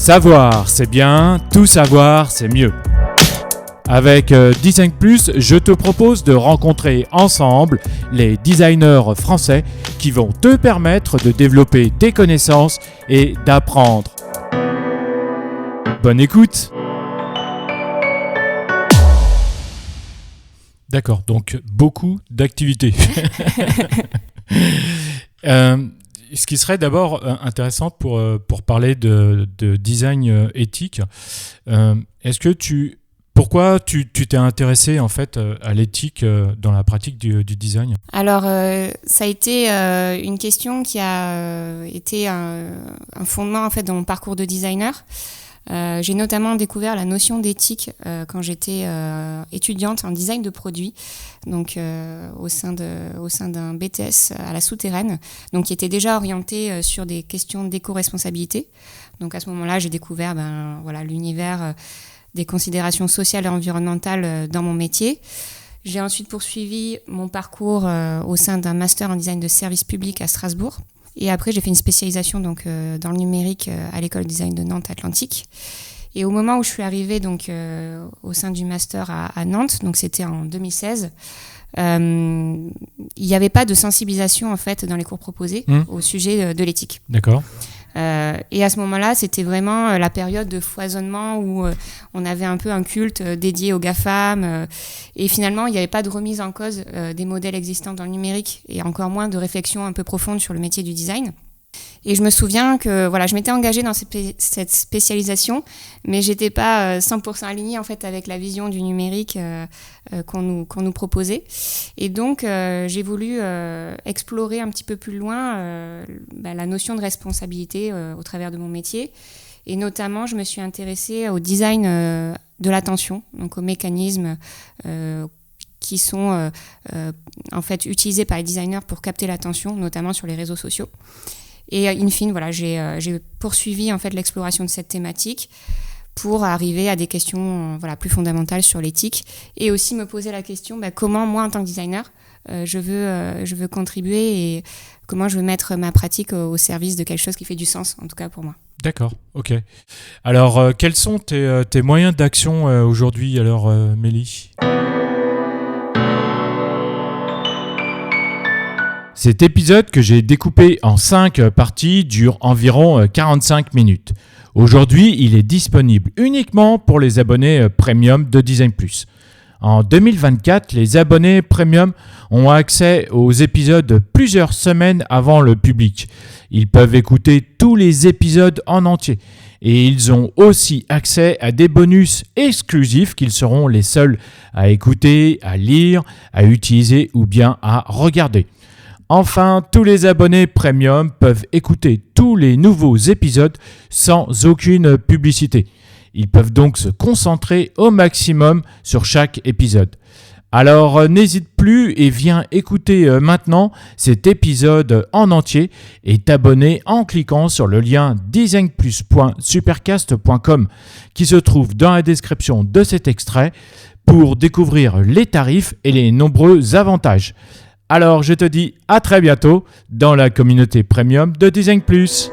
Savoir, c'est bien, tout savoir, c'est mieux. Avec Design Plus, je te propose de rencontrer ensemble les designers français qui vont te permettre de développer tes connaissances et d'apprendre. Bonne écoute! D'accord, donc beaucoup d'activités. Ce qui serait d'abord intéressant pour parler de design éthique, pourquoi tu t'es intéressé en fait à l'éthique dans la pratique du design ? Alors, ça a été une question qui a été un fondement en fait dans mon parcours de designer. J'ai notamment découvert la notion d'éthique quand j'étais étudiante en design de produits, donc au sein d'un BTS à la Souterraine, donc qui était déjà orienté sur des questions d'éco-responsabilité. Donc à ce moment-là, j'ai découvert l'univers des considérations sociales et environnementales dans mon métier. J'ai ensuite poursuivi mon parcours au sein d'un master en design de service public à Strasbourg. Et après, j'ai fait une spécialisation dans le numérique à l'école design de Nantes Atlantique. Et au moment où je suis arrivée au sein du master à Nantes, donc c'était en 2016, il n'y avait pas de sensibilisation en fait dans les cours proposés au sujet de l'éthique. D'accord. Et à ce moment-là, c'était vraiment la période de foisonnement où on avait un peu un culte dédié aux GAFAM. Et finalement, il n'y avait pas de remise en cause des modèles existants dans le numérique et encore moins de réflexion un peu profonde sur le métier du design. Et je me souviens que je m'étais engagée dans cette spécialisation, mais j'étais pas 100% alignée en fait avec la vision du numérique qu'on nous proposait. Et donc j'ai voulu explorer un petit peu plus loin la notion de responsabilité au travers de mon métier. Et notamment, je me suis intéressée au design de l'attention, donc aux mécanismes qui sont en fait utilisés par les designers pour capter l'attention, notamment sur les réseaux sociaux. Et in fine, j'ai poursuivi en fait l'exploration de cette thématique pour arriver à des questions plus fondamentales sur l'éthique et aussi me poser la question comment moi en tant que designer je veux contribuer et comment je veux mettre ma pratique au service de quelque chose qui fait du sens, en tout cas pour moi. D'accord, ok. Alors quels sont tes moyens d'action aujourd'hui alors Mélie ? Cet épisode que j'ai découpé en 5 parties dure environ 45 minutes. Aujourd'hui, il est disponible uniquement pour les abonnés premium de Design Plus. En 2024, les abonnés premium ont accès aux épisodes plusieurs semaines avant le public. Ils peuvent écouter tous les épisodes en entier. Et ils ont aussi accès à des bonus exclusifs qu'ils seront les seuls à écouter, à lire, à utiliser ou bien à regarder. Enfin, tous les abonnés premium peuvent écouter tous les nouveaux épisodes sans aucune publicité. Ils peuvent donc se concentrer au maximum sur chaque épisode. Alors n'hésite plus et viens écouter maintenant cet épisode en entier et t'abonner en cliquant sur le lien designplus.supercast.com qui se trouve dans la description de cet extrait pour découvrir les tarifs et les nombreux avantages. Alors, je te dis à très bientôt dans la communauté premium de Design Plus.